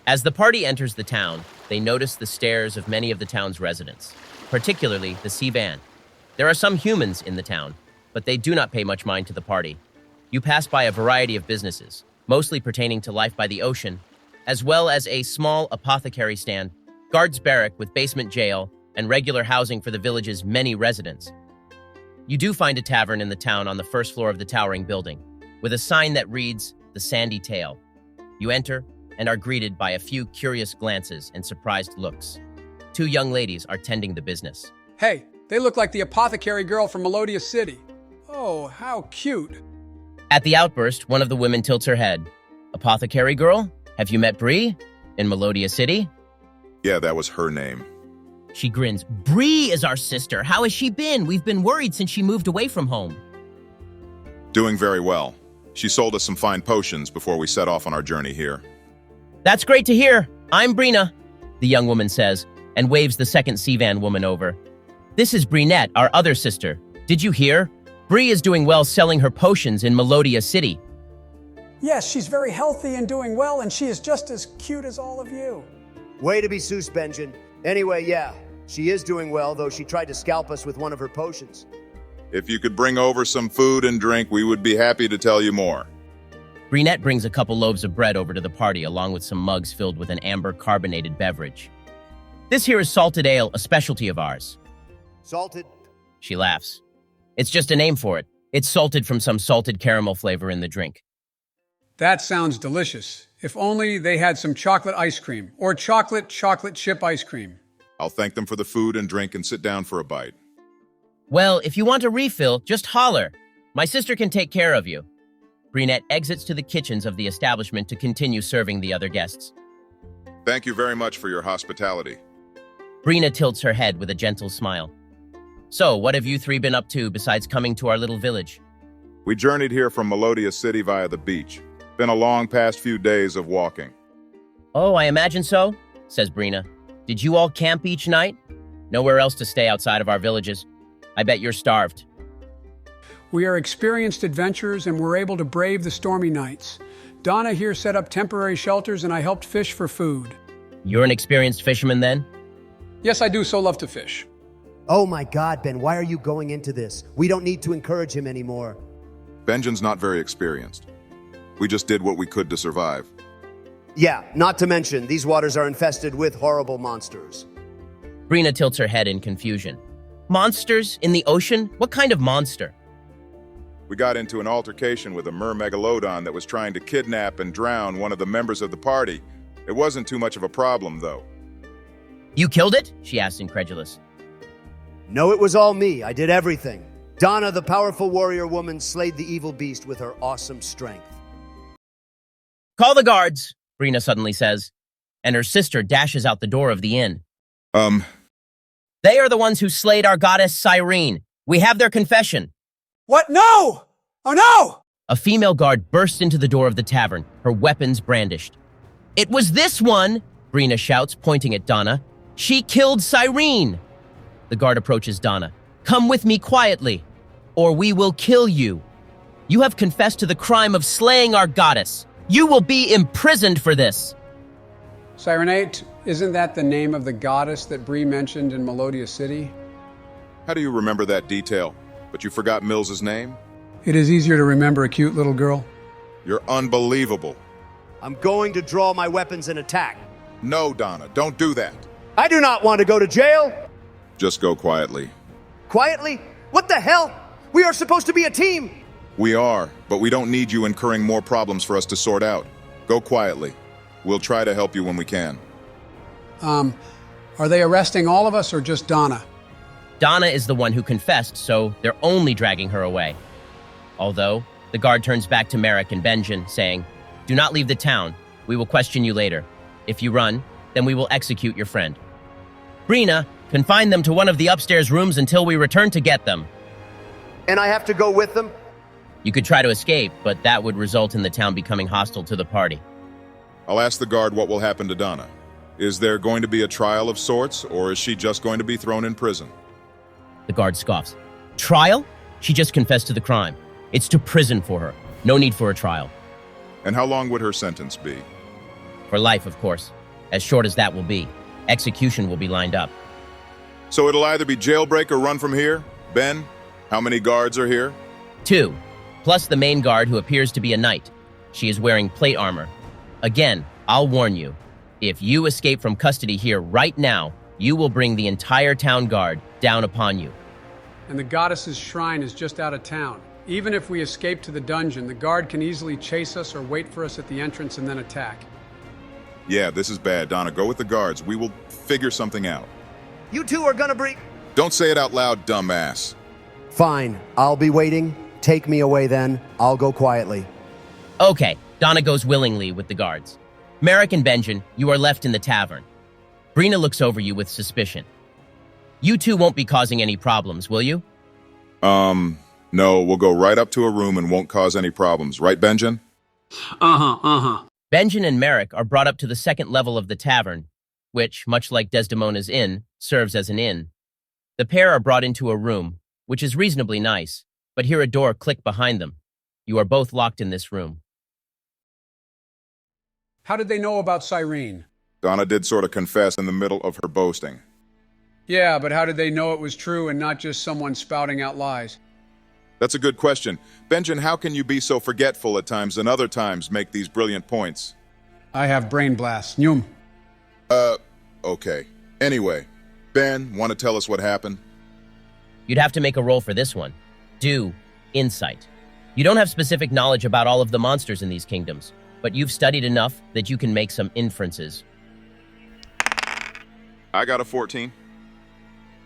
As the party enters the town, they notice the stares of many of the town's residents, particularly the Sivan. There are some humans in the town, but they do not pay much mind to the party. You pass by a variety of businesses, mostly pertaining to life by the ocean, as well as a small apothecary stand, guards barrack with basement jail, and regular housing for the village's many residents. You do find a tavern in the town on the first floor of the towering building, with a sign that reads, The Sandy Tale. You enter and are greeted by a few curious glances and surprised looks. Two young ladies are tending the business. Hey, they look like the apothecary girl from Melodia City. Oh, how cute. At the outburst, one of the women tilts her head. Apothecary girl? Have you met Bree? In Melodia City? Yeah, that was her name. She grins. Bree is our sister. How has she been? We've been worried since she moved away from home. Doing very well. She sold us some fine potions before we set off on our journey here. That's great to hear. I'm Brina, the young woman says, and waves the second Sivan woman over. This is Brinette, our other sister. Did you hear? Bree is doing well selling her potions in Melodia City. Yes, she's very healthy and doing well, and she is just as cute as all of you. Way to be Seuss, Benjen. Anyway, yeah, she is doing well, though she tried to scalp us with one of her potions. If you could bring over some food and drink, we would be happy to tell you more. Brinette brings a couple loaves of bread over to the party, along with some mugs filled with an amber carbonated beverage. This here is salted ale, a specialty of ours. Salted? She laughs. It's just a name for it. It's salted from some salted caramel flavor in the drink. That sounds delicious. If only they had some chocolate ice cream, or chocolate chip ice cream. I'll thank them for the food and drink and sit down for a bite. Well, if you want a refill, just holler. My sister can take care of you. Brinette exits to the kitchens of the establishment to continue serving the other guests. Thank you very much for your hospitality. Brina tilts her head with a gentle smile. So, what have you three been up to besides coming to our little village? We journeyed here from Melodia City via the beach. Been a long past few days of walking. Oh, I imagine so, says Brina. Did you all camp each night? Nowhere else to stay outside of our villages. I bet you're starved. We are experienced adventurers and were able to brave the stormy nights. Donna here set up temporary shelters and I helped fish for food. You're an experienced fisherman then? Yes, I do so love to fish. Oh my God, Ben, why are you going into this? We don't need to encourage him anymore. Benjen's not very experienced. We just did what we could to survive. Yeah, not to mention, these waters are infested with horrible monsters. Brina tilts her head in confusion. Monsters in the ocean? What kind of monster? We got into an altercation with a Myrrh Megalodon that was trying to kidnap and drown one of the members of the party. It wasn't too much of a problem, though. You killed it? She asked, incredulous. No, it was all me. I did everything. Donna, the powerful warrior woman, slayed the evil beast with her awesome strength. Call the guards, Brina suddenly says, and her sister dashes out the door of the inn. They are the ones who slayed our goddess Cyrene. We have their confession. What? No! Oh no! A female guard bursts into the door of the tavern, her weapons brandished. It was this one, Brina shouts, pointing at Donna. She killed Cyrene. The guard approaches Donna. Come with me quietly, or we will kill you. You have confessed to the crime of slaying our goddess. You will be imprisoned for this. Cyrenate, isn't that the name of the goddess that Bree mentioned in Melodia City? How do you remember that detail? But you forgot Mills's name? It is easier to remember a cute little girl. You're unbelievable. I'm going to draw my weapons and attack. No, Donna, don't do that. I do not want to go to jail. Just go quietly. Quietly? What the hell? We are supposed to be a team. We are, but we don't need you incurring more problems for us to sort out. Go quietly. We'll try to help you when we can. Are they arresting all of us or just Donna? Donna is the one who confessed, so they're only dragging her away. Although, the guard turns back to Merrick and Benjen, saying, "Do not leave the town. We will question you later. If you run, then we will execute your friend. Brina, confine them to one of the upstairs rooms until we return to get them." And I have to go with them? You could try to escape, but that would result in the town becoming hostile to the party. I'll ask the guard what will happen to Donna. Is there going to be a trial of sorts, or is she just going to be thrown in prison? The guard scoffs. Trial? She just confessed to the crime. It's to prison for her. No need for a trial. And how long would her sentence be? For life, of course. As short as that will be. Execution will be lined up. So it'll either be jailbreak or run from here? Ben, how many guards are here? 2, plus the main guard who appears to be a knight. She is wearing plate armor. Again, I'll warn you. If you escape from custody here right now, you will bring the entire town guard down upon you. And the goddess's shrine is just out of town. Even if we escape to the dungeon, the guard can easily chase us or wait for us at the entrance and then attack. Yeah, this is bad. Donna, go with the guards. We will figure something out. You two are gonna bring... Don't say it out loud, dumbass. Fine, I'll be waiting. Take me away then. I'll go quietly. Okay, Donna goes willingly with the guards. Merrick and Benjen, you are left in the tavern. Brina looks over you with suspicion. You two won't be causing any problems, will you? No, we'll go right up to a room and won't cause any problems. Right, Benjen? Benjen and Merrick are brought up to the second level of the tavern, which, much like Desdemona's inn, serves as an inn. The pair are brought into a room, which is reasonably nice, but hear a door click behind them. You are both locked in this room. How did they know about Cyrene? Donna did sort of confess in the middle of her boasting. Yeah, but how did they know it was true and not just someone spouting out lies? That's a good question. Benjen, how can you be so forgetful at times and other times make these brilliant points? I have brain blasts. Nyum. Okay. Anyway, Ben, want to tell us what happened? You'd have to make a roll for this one. Do insight. You don't have specific knowledge about all of the monsters in these kingdoms, but you've studied enough that you can make some inferences. I got a 14.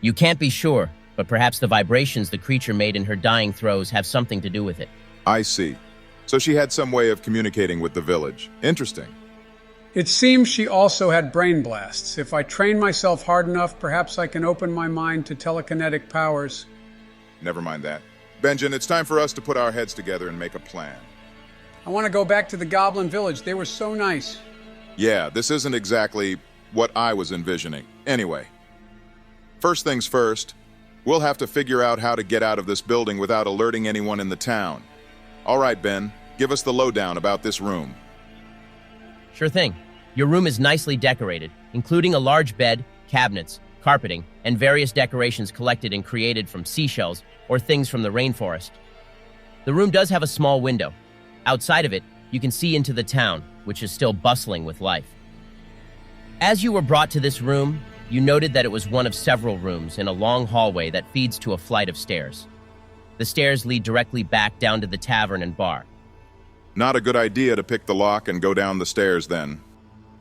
You can't be sure, but perhaps the vibrations the creature made in her dying throes have something to do with it. I see. So she had some way of communicating with the village. Interesting. It seems she also had brain blasts. If I train myself hard enough, perhaps I can open my mind to telekinetic powers. Never mind that. Benjen, it's time for us to put our heads together and make a plan. I want to go back to the Goblin Village. They were so nice. Yeah, this isn't exactly what I was envisioning. Anyway, first things first, we'll have to figure out how to get out of this building without alerting anyone in the town. All right, Ben, give us the lowdown about this room. Sure thing. Your room is nicely decorated, including a large bed, cabinets, carpeting, and various decorations collected and created from seashells or things from the rainforest. The room does have a small window. Outside of it, you can see into the town, which is still bustling with life. As you were brought to this room, you noted that it was one of several rooms in a long hallway that feeds to a flight of stairs. The stairs lead directly back down to the tavern and bar. Not a good idea to pick the lock and go down the stairs then.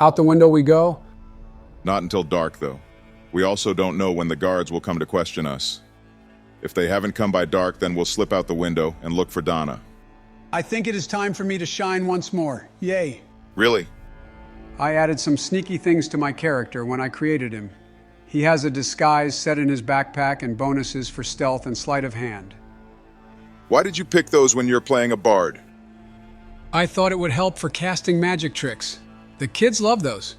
Out the window we go? Not until dark, though. We also don't know when the guards will come to question us. If they haven't come by dark, then we'll slip out the window and look for Donna. I think it is time for me to shine once more. Yay. Really? I added some sneaky things to my character when I created him. He has a disguise set in his backpack and bonuses for stealth and sleight of hand. Why did you pick those when you're playing a bard? I thought it would help for casting magic tricks. The kids love those.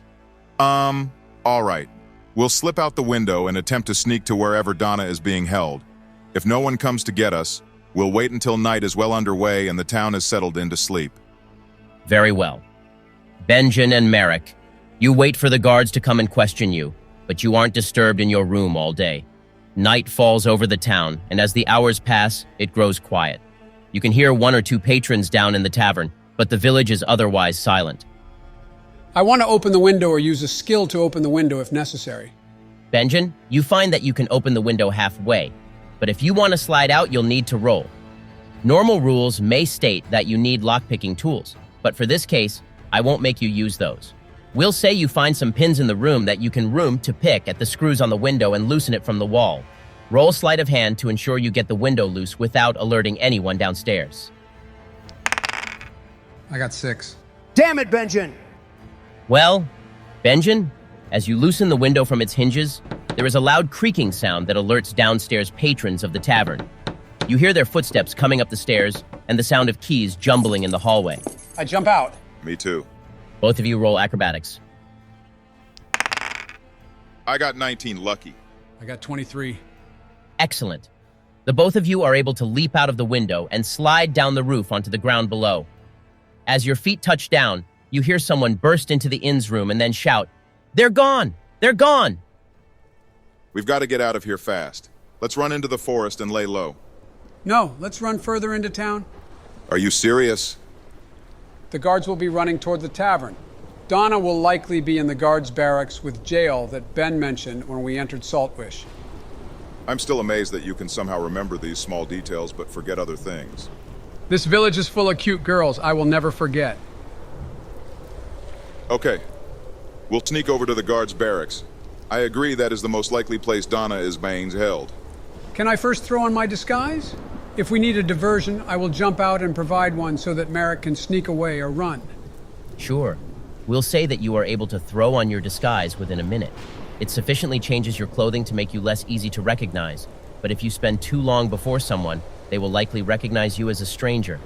All right. We'll slip out the window and attempt to sneak to wherever Donna is being held. If no one comes to get us, we'll wait until night is well underway and the town is settled into sleep. Very well. Benjen and Merrick, you wait for the guards to come and question you, but you aren't disturbed in your room all day. Night falls over the town, and as the hours pass, it grows quiet. You can hear one or two patrons down in the tavern, but the village is otherwise silent. I want to open the window or use a skill to open the window if necessary. Benjen, you find that you can open the window halfway, but if you want to slide out, you'll need to roll. Normal rules may state that you need lockpicking tools, but for this case, I won't make you use those. We'll say you find some pins in the room that you can room to pick at the screws on the window and loosen it from the wall. Roll sleight of hand to ensure you get the window loose without alerting anyone downstairs. I got 6. Damn it, Benjen! Well, Benjen, as you loosen the window from its hinges, there is a loud creaking sound that alerts downstairs patrons of the tavern. You hear their footsteps coming up the stairs and the sound of keys jumbling in the hallway. I jump out. Me too. Both of you roll acrobatics. I got 19 lucky. I got 23. Excellent. The both of you are able to leap out of the window and slide down the roof onto the ground below. As your feet touch down, you hear someone burst into the inn's room and then shout, "They're gone! They're gone!" We've got to get out of here fast. Let's run into the forest and lay low. No, let's run further into town. Are you serious? The guards will be running toward the tavern. Donna will likely be in the guards' barracks with jail that Ben mentioned when we entered Saltwish. I'm still amazed that you can somehow remember these small details but forget other things. This village is full of cute girls I will never forget. Okay. We'll sneak over to the guards' barracks. I agree that is the most likely place Donna is being held. Can I first throw on my disguise? If we need a diversion, I will jump out and provide one so that Merrick can sneak away or run. Sure. We'll say that you are able to throw on your disguise within a minute. It sufficiently changes your clothing to make you less easy to recognize, but if you spend too long before someone, they will likely recognize you as a stranger.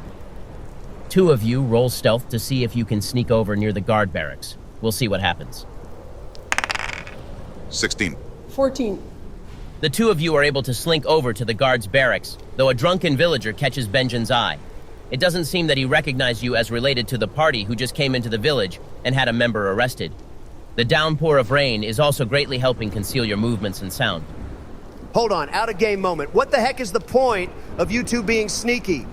2 of you roll stealth to see if you can sneak over near the guard barracks. We'll see what happens. 16. 14. The 2 of you are able to slink over to the guard's barracks, though a drunken villager catches Benjen's eye. It doesn't seem that he recognized you as related to the party who just came into the village and had a member arrested. The downpour of rain is also greatly helping conceal your movements and sound. Hold on, out of game moment. What the heck is the point of you two being sneaky?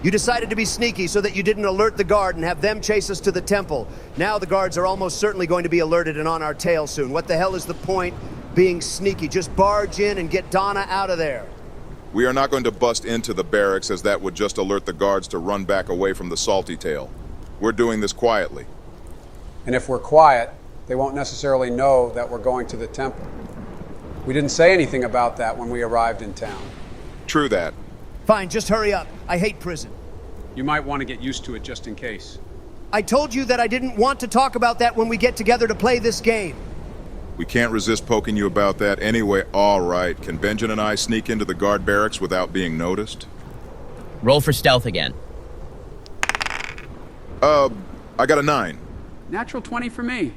You decided to be sneaky so that you didn't alert the guard and have them chase us to the temple. Now the guards are almost certainly going to be alerted and on our tail soon. What the hell is the point being sneaky? Just barge in and get Donna out of there. We are not going to bust into the barracks as that would just alert the guards to run back away from the salty tale. We're doing this quietly. And if we're quiet, they won't necessarily know that we're going to the temple. We didn't say anything about that when we arrived in town. True that. Fine, just hurry up. I hate prison. You might want to get used to it just in case. I told you that I didn't want to talk about that when we get together to play this game. We can't resist poking you about that anyway. All right, can Benjen and I sneak into the guard barracks without being noticed? Roll for stealth again. I got a 9. Natural 20 for me.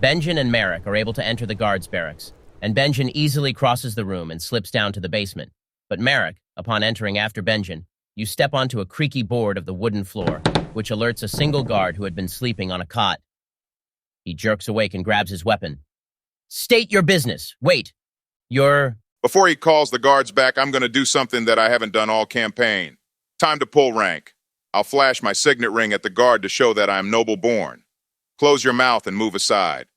Benjen and Merrick are able to enter the guard's barracks, and Benjen easily crosses the room and slips down to the basement. But Merrick, upon entering after Benjen, you step onto a creaky board of the wooden floor, which alerts a single guard who had been sleeping on a cot. He jerks awake and grabs his weapon. State your business. Wait. Before he calls the guards back, I'm going to do something that I haven't done all campaign. Time to pull rank. I'll flash my signet ring at the guard to show that I'm noble born. Close your mouth and move aside.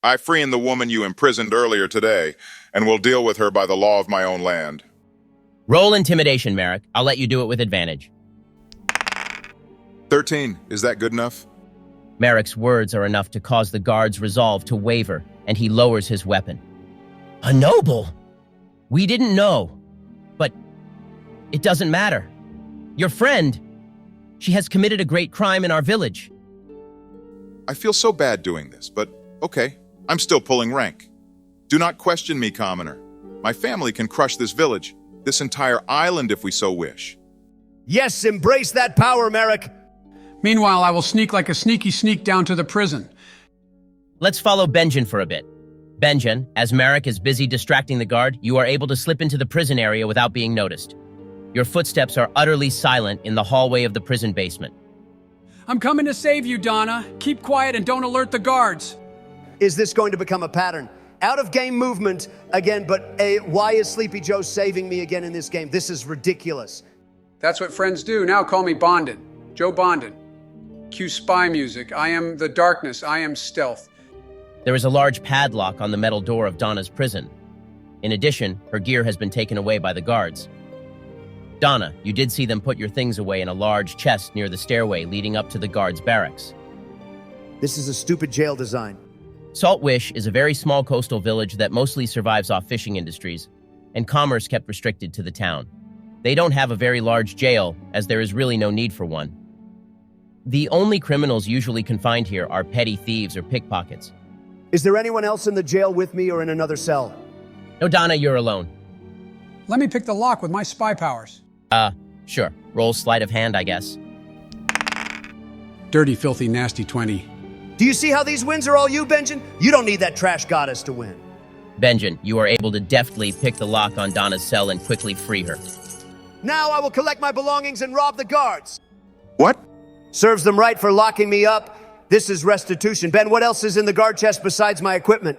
I free the woman you imprisoned earlier today, and will deal with her by the law of my own land. Roll intimidation, Merrick. I'll let you do it with advantage. 13. Is that good enough? Merrick's words are enough to cause the guard's resolve to waver, and he lowers his weapon. A noble? We didn't know. But it doesn't matter. Your friend, she has committed a great crime in our village. I feel so bad doing this, but okay, I'm still pulling rank. Do not question me, commoner. My family can crush this village, this entire island if we so wish. Yes, embrace that power, Merrick. Meanwhile, I will sneak like a sneaky sneak down to the prison. Let's follow Benjen for a bit. Benjen, as Merrick is busy distracting the guard, you are able to slip into the prison area without being noticed. Your footsteps are utterly silent in the hallway of the prison basement. I'm coming to save you, Donna. Keep quiet and don't alert the guards. Is this going to become a pattern? Out of game movement again, but why is Sleepy Joe saving me again in this game? This is ridiculous. That's what friends do. Now call me Bonded. Joe Bonded. Cue spy music. I am the darkness. I am stealth. There is a large padlock on the metal door of Donna's prison. In addition, her gear has been taken away by the guards. Donna, you did see them put your things away in a large chest near the stairway leading up to the guards' barracks. This is a stupid jail design. Saltwish is a very small coastal village that mostly survives off fishing industries, and commerce kept restricted to the town. They don't have a very large jail, as there is really no need for one. The only criminals usually confined here are petty thieves or pickpockets. Is there anyone else in the jail with me or in another cell? No, Donna, you're alone. Let me pick the lock with my spy powers. Sure. Roll sleight of hand, I guess. Dirty, filthy, nasty 20. Do you see how these wins are all you, Benjen? You don't need that trash goddess to win. Benjen, you are able to deftly pick the lock on Donna's cell and quickly free her. Now I will collect my belongings and rob the guards. What? Serves them right for locking me up. This is restitution. Ben, what else is in the guard chest besides my equipment?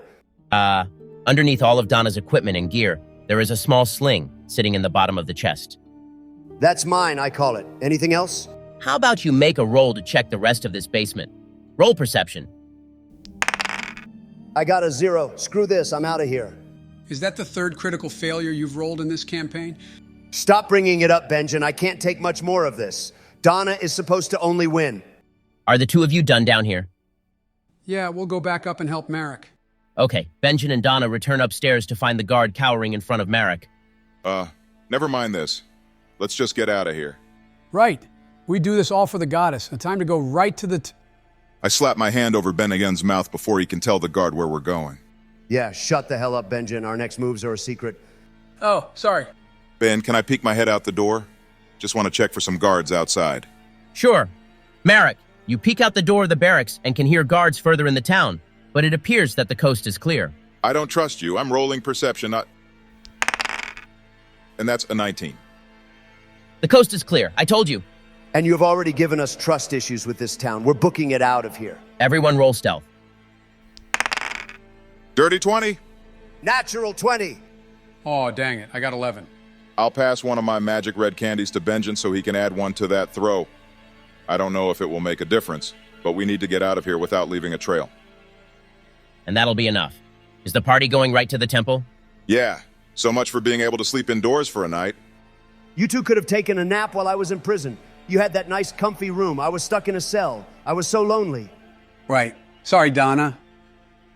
Underneath all of Donna's equipment and gear, there is a small sling sitting in the bottom of the chest. That's mine, I call it. Anything else? How about you make a roll to check the rest of this basement? Roll perception. I got a 0. Screw this, I'm out of here. Is that the third critical failure you've rolled in this campaign? Stop bringing it up, Benjen. I can't take much more of this. Donna is supposed to only win. Are the two of you done down here? Yeah, we'll go back up and help Merrick. Okay, Benjen and Donna return upstairs to find the guard cowering in front of Merrick. Never mind this. Let's just get out of here. Right. We do this all for the goddess. A time to go right to the... I slap my hand over Ben again's mouth before he can tell the guard where we're going. Yeah, shut the hell up, Benjen. Our next moves are a secret. Oh, sorry. Ben, can I peek my head out the door? Just want to check for some guards outside. Sure. Merrick, you peek out the door of the barracks and can hear guards further in the town, but it appears that the coast is clear. I don't trust you. I'm rolling perception, not... And that's a 19. The coast is clear. I told you. And you have already given us trust issues with this town. We're booking it out of here. Everyone roll stealth. Dirty 20. Natural 20. Oh, dang it. I got 11. I'll pass one of my magic red candies to Benjen so he can add one to that throw. I don't know if it will make a difference, but we need to get out of here without leaving a trail. And that'll be enough. Is the party going right to the temple? Yeah, so much for being able to sleep indoors for a night. You two could have taken a nap while I was in prison. You had that nice comfy room. I was stuck in a cell. I was so lonely. Right. Sorry, Donna.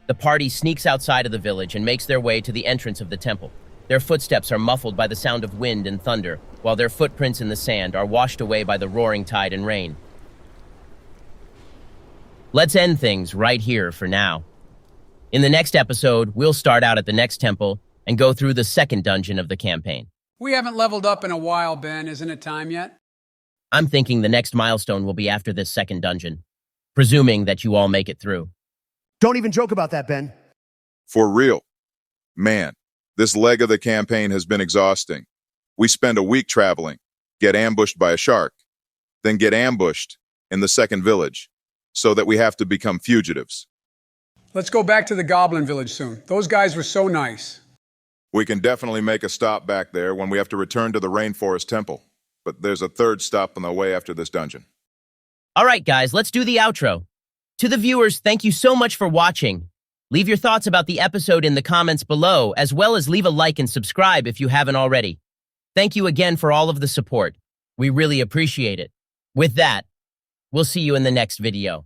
The party sneaks outside of the village and makes their way to the entrance of the temple. Their footsteps are muffled by the sound of wind and thunder, while their footprints in the sand are washed away by the roaring tide and rain. Let's end things right here for now. In the next episode, we'll start out at the next temple and go through the second dungeon of the campaign. We haven't leveled up in a while, Ben. Isn't it time yet? I'm thinking the next milestone will be after this second dungeon, presuming that you all make it through. Don't even joke about that, Ben. For real. Man, this leg of the campaign has been exhausting. We spend a week traveling, get ambushed by a shark, then get ambushed in the second village, so that we have to become fugitives. Let's go back to the Goblin Village soon. Those guys were so nice. We can definitely make a stop back there when we have to return to the Rainforest Temple. But there's a third stop on the way after this dungeon. All right, guys, let's do the outro. To the viewers, thank you so much for watching. Leave your thoughts about the episode in the comments below, as well as leave a like and subscribe if you haven't already. Thank you again for all of the support. We really appreciate it. With that, we'll see you in the next video.